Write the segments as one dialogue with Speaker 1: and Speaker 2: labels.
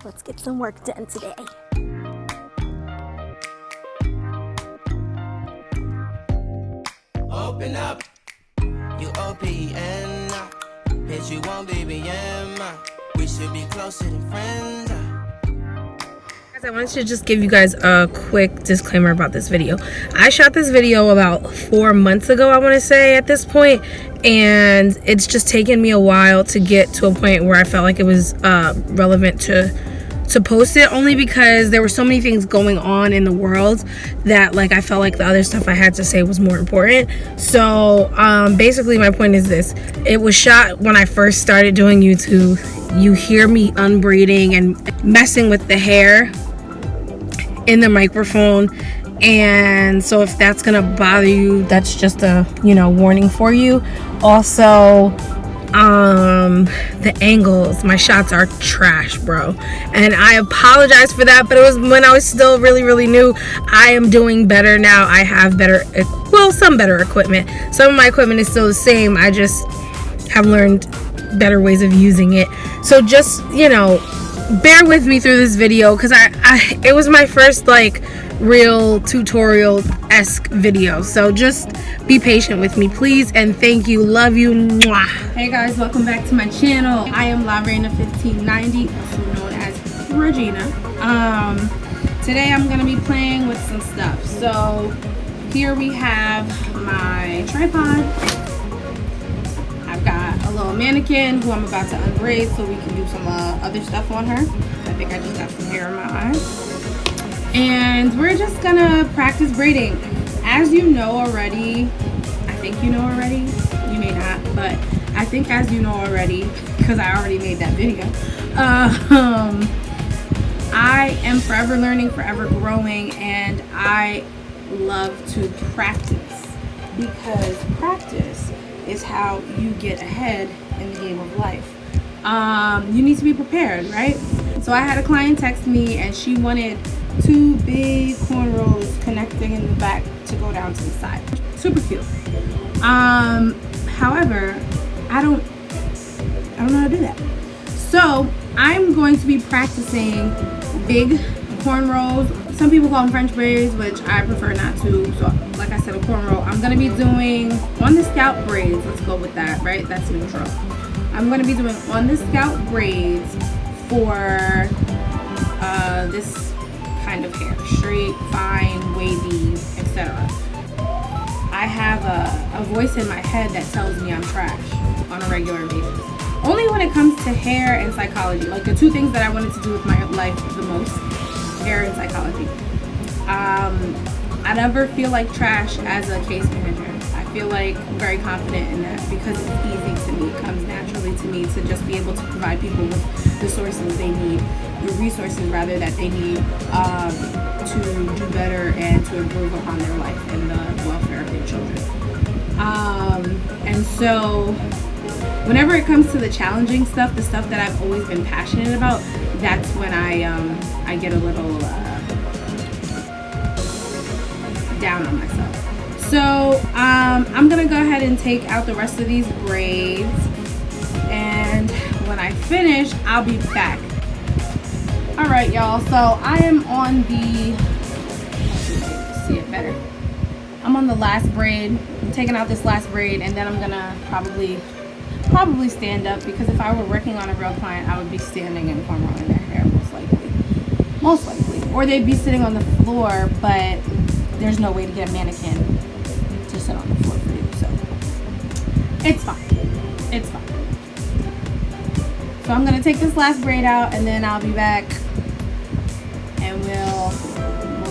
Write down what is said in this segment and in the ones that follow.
Speaker 1: Let's get some work done today.
Speaker 2: Open up, you OPN. Bitch, you won't BBM. We should be closer than friends.
Speaker 3: I wanted to just give you guys a quick disclaimer about this video. I shot this video about 4 months ago, I want to say, at this point, and it's just taken me a while to get to a point where I felt like it was relevant to post it, only because there were so many things going on in the world that like I felt like the other stuff I had to say was more important. So basically my point is this: it was shot when I first started doing YouTube. You hear me unbraiding and messing with the hair in the microphone, and so if that's gonna bother you, that's just a warning for you. Also, the angles, my shots are trash, bro, and I apologize for that, but it was when I was still really new. I am doing better now. I have some better equipment. Some of my equipment is still the same. I just have learned better ways of using it. So just bear with me through this video, because it was my first like real tutorial-esque video, so just be patient with me, please, and thank you. Love you. Mwah. Hey guys, welcome back to my channel. I am LaReina1590, also known as Regina. Today I'm gonna be playing with some stuff. So here we have my tripod. I've got a little mannequin who I'm about to unbraid so we can do some other stuff on her. I think I just got some hair in my eye. And we're just gonna practice braiding. As you know already, I think you know already, you may not, but I think as you know already, because I already made that video, I am forever learning, forever growing, and I love to practice, because practice is how you get ahead in the game of life. You need to be prepared, right? So I had a client text me and she wanted 2 big cornrows connecting in the back to go down to the side. Super cute. However, I don't know how to do that. So I'm going to be practicing big cornrows. Some people call them French braids, which I prefer not to. So like I said, a cornrow. I'm gonna be doing on the scalp braids. Let's go with that, right? That's neutral. I'm gonna be doing on the scalp braids for this kind of hair, straight, fine, wavy, etc. I have a voice in my head that tells me I'm trash on a regular basis. Only when it comes to hair and psychology, like the 2 things that I wanted to do with my life the most, hair and psychology. I never feel like trash as a case manager. I feel like very confident in that because it's easy to me. It comes naturally to me to just be able to provide people with the sources they need, the resources rather that they need to do better and to improve upon their life and the welfare of their children. And so whenever it comes to the challenging stuff, the stuff that I've always been passionate about, that's when I get a little down on myself. So I'm gonna go ahead and take out the rest of these braids, and when I finish, I'll be back. All right, y'all, so I am on the, see it better. I'm on the last braid. I'm taking out this last braid, and then I'm gonna probably stand up, because if I were working on a real client, I would be standing and cornrowing their hair most likely, or they'd be sitting on the floor, but there's no way to get a mannequin to sit on the floor for you, so it's fine. So I'm gonna take this last braid out, and then I'll be back, and we'll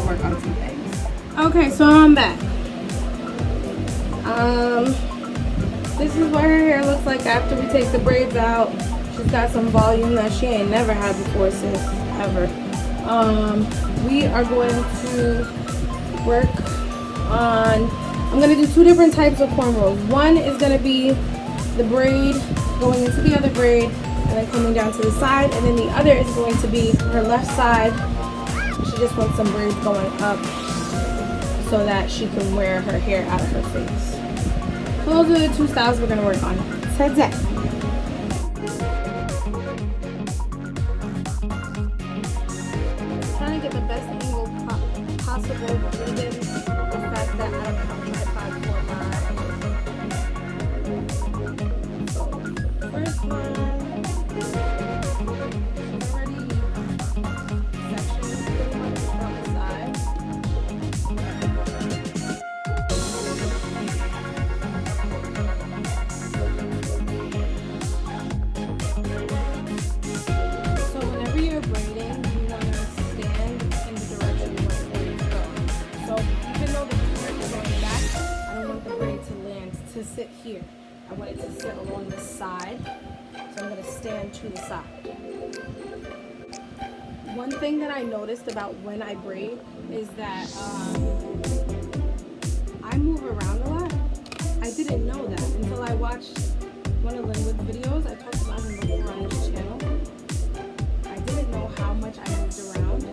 Speaker 3: work on some things. Okay, so I'm back. This is what her hair looks like after we take the braids out. She's got some volume that she ain't never had before, sis, ever. We are going to work on, I'm going to do 2 different types of cornrows. One is going to be the braid going into the other braid and then coming down to the side, and then the other is going to be her left side. She just wants some braids going up so that she can wear her hair out of her face. So those are the 2 styles we're going to work on today. trying to get the best angle possible given the fact that I don't have a tripod for my first one. Already sections pretty much on the side. So whenever you're braiding, you want to stand in the direction you want the braid to go. So even though the braid is going back, I don't want the braid to land to sit here. I want it to sit along the side. So I'm going to stand to the side. One thing that I noticed about when I braid is that I move around a lot. I didn't know that until I watched one of Linwood's videos. I talked about him before on this channel. I didn't know how much I moved around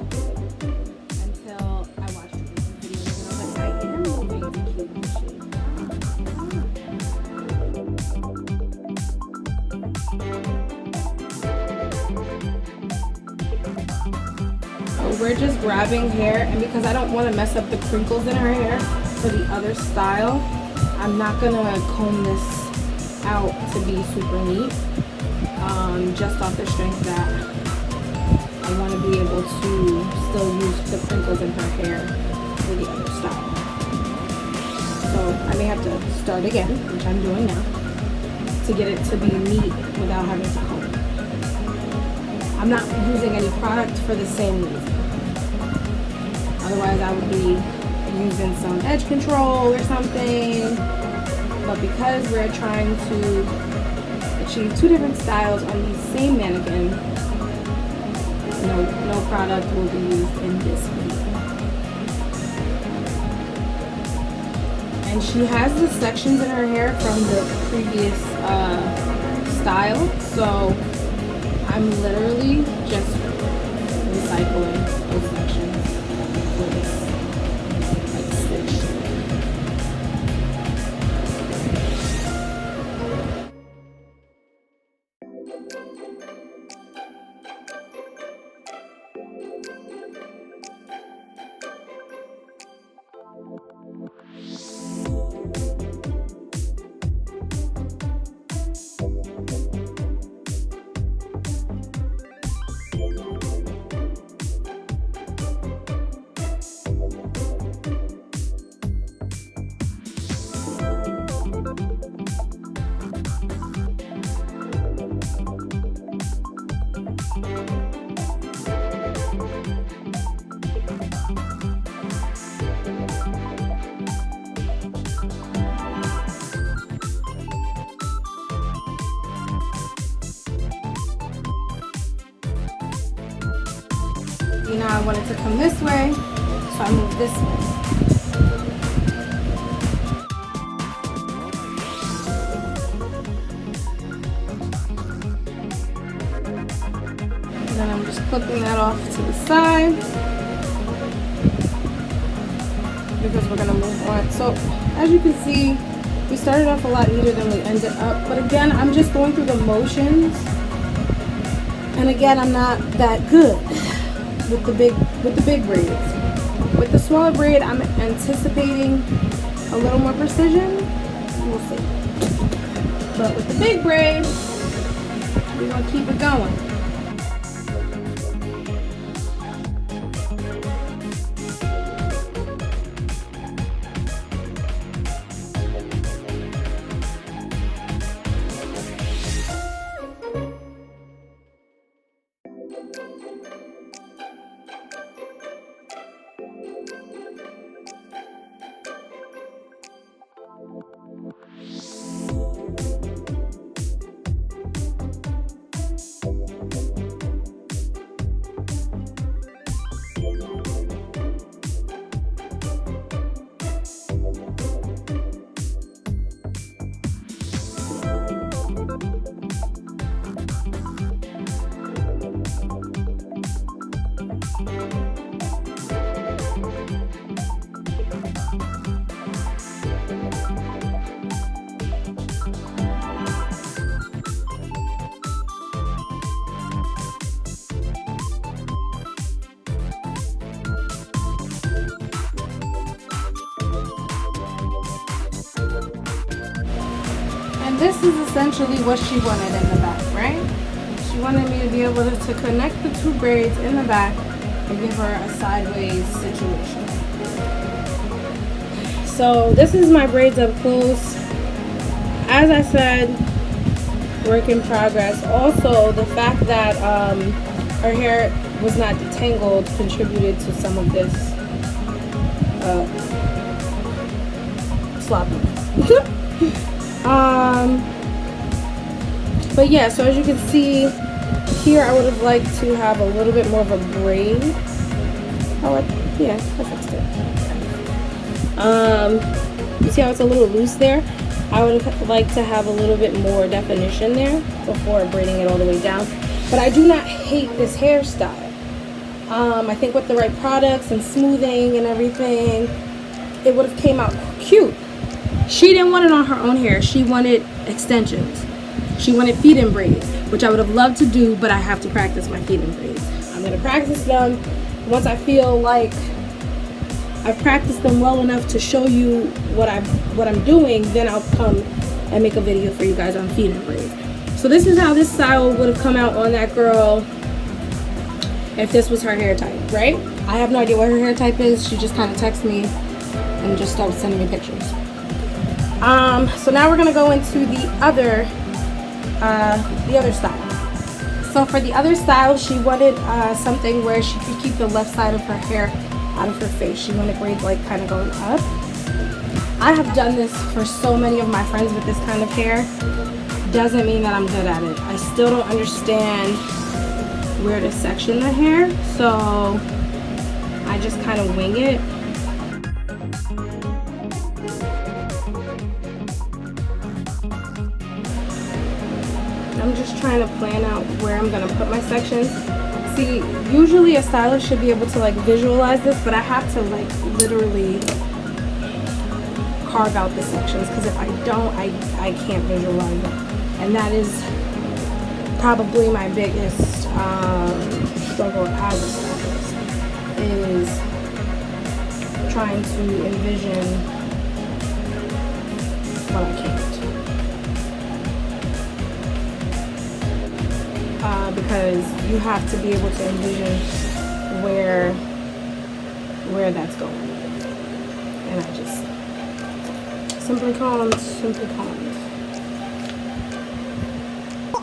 Speaker 3: until I watched his videos. And I was like, I am moving to keep the shape. We're just grabbing hair, and because I don't want to mess up the crinkles in her hair for the other style, I'm not gonna comb this out to be super neat, just off the strength that I want to be able to still use the crinkles in her hair for the other style. So I may have to start again, which I'm doing now, to get it to be neat without having to comb it. I'm not using any product for the same reason. Otherwise, I would be using some edge control or something. But because we're trying to achieve two different styles on the same mannequin, no product will be used in this video. And she has the sections in her hair from the previous style, so I'm literally just recycling those sections for this stitch. You know, I wanted to come this way, so I moved this way. And then I'm just clipping that off to the side because we're gonna move on. So as you can see, we started off a lot neater than we ended up. But again, I'm just going through the motions. And again, I'm not that good with the big braids. With the smaller braid, I'm anticipating a little more precision. We'll see. But with the big braid, we're gonna keep it going. this is essentially what she wanted in the back, right? She wanted me to be able to connect the two braids in the back and give her a sideways situation. So this is my braids up close. As I said, work in progress. Also, the fact that her hair was not detangled contributed to some of this sloppiness. But yeah, so as you can see here, I would have liked to have a little bit more of a braid. Oh, yeah, I fixed it. You see how it's a little loose there? I would have liked to have a little bit more definition there before braiding it all the way down. But I do not hate this hairstyle. I think with the right products and smoothing and everything, it would have came out cute. She didn't want it on her own hair. She wanted extensions. She wanted feed-in braids, which I would have loved to do, but I have to practice my feed-in braids. I'm going to practice them. Once I feel like I've practiced them well enough to show you what I'm doing, then I'll come and make a video for you guys on feed-in braids. So this is how this style would have come out on that girl if this was her hair type, right? I have no idea what her hair type is. She just kind of texted me and just started sending me pictures. So now we're gonna go into the other style. So for the other style, she wanted something where she could keep the left side of her hair out of her face. She wanted braids like kind of going up. I have done this for so many of my friends with this kind of hair. Doesn't mean that I'm good at it. I still don't understand where to section the hair, so I just kind of wing it. I'm just trying to plan out where I'm gonna put my sections. See, usually a stylist should be able to like visualize this, but I have to like literally carve out the sections, because if I don't, I can't visualize it. And that is probably my biggest struggle as a stylist, is trying to envision what I can't. Because you have to be able to envision where that's going. And I just simply can't.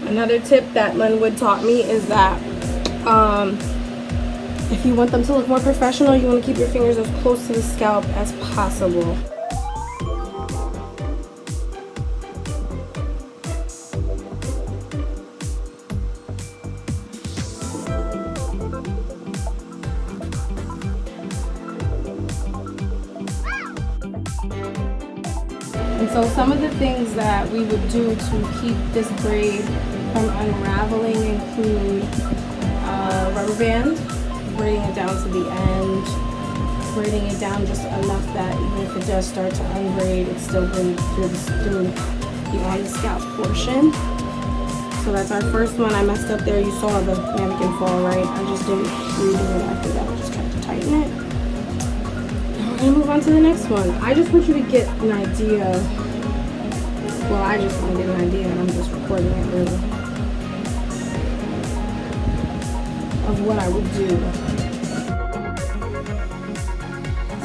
Speaker 3: Another tip that Linwood taught me is that if you want them to look more professional, you want to keep your fingers as close to the scalp as possible. And so some of the things that we would do to keep this braid from unraveling include rubber band, braiding it down to the end, braiding it down just enough that even if it does start to unbraid, it's still braided through the on the scalp portion. So that's our first one. I messed up there. You saw the mannequin fall, right? I just didn't redo it after that. I just tried to tighten it. We're gonna move on to the next one. I just want you to get an idea. Well, I just want to get an idea, and I'm just recording it really, of what I would do.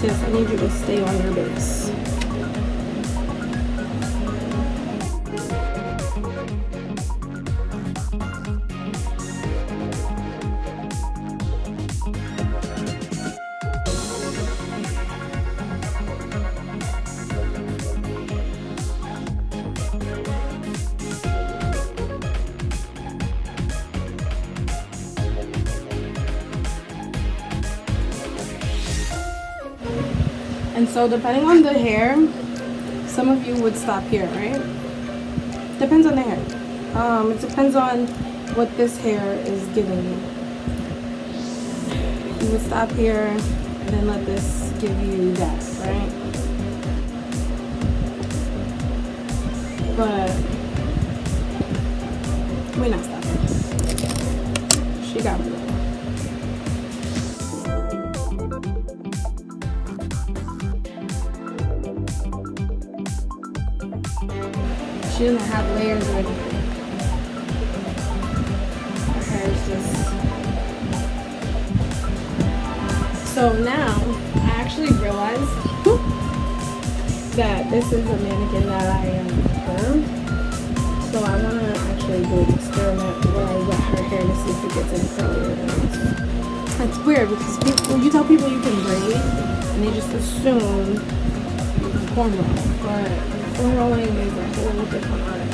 Speaker 3: Sis, I need you to stay on your base. And so depending on the hair, some of you would stop here, right? Depends on the hair. It depends on what this hair is giving you. You would stop here and then let this give you that, right? But we're not stopping. She got me. She She doesn't have layers or anything. Her hair is just... So now, I actually realized that this is a mannequin that I permed. So I want to actually do an experiment where I wet her hair to see if it gets any curlier than this. It's weird because people, you tell people you can braid and they just assume you can cornrow, but cornrowing is a whole different art.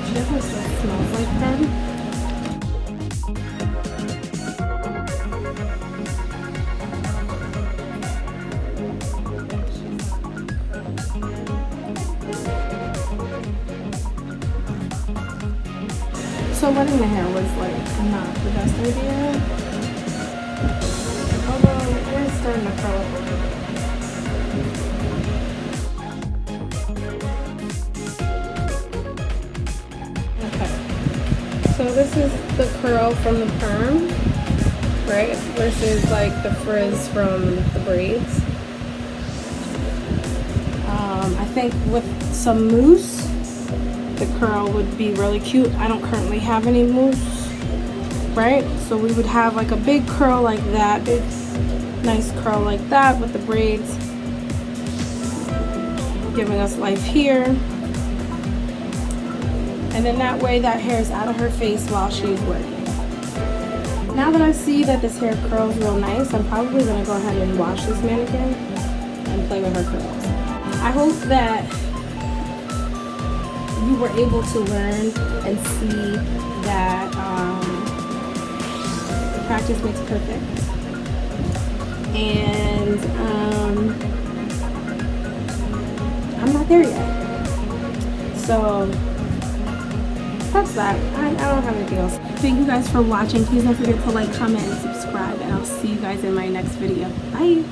Speaker 3: She definitely still smells like perm. So wetting the hair was like not the best idea. Although it is starting to curl up a little bit. Okay. So this is the curl from the perm, right? Versus like the frizz from the braids. I think with some mousse, the curl would be really cute. I don't currently have any mousse, right? So we would have like a big curl like that, big nice curl like that with the braids, giving us life here. And then that way that hair is out of her face while she's working. Now that I see that this hair curls real nice, I'm probably gonna go ahead and wash this mannequin and play with her curls. I hope that you were able to learn and see that practice makes perfect. And I'm not there yet. So that's that. I don't have anything else. Thank you guys for watching. Please don't forget to like, comment, and subscribe. And I'll see you guys in my next video. Bye.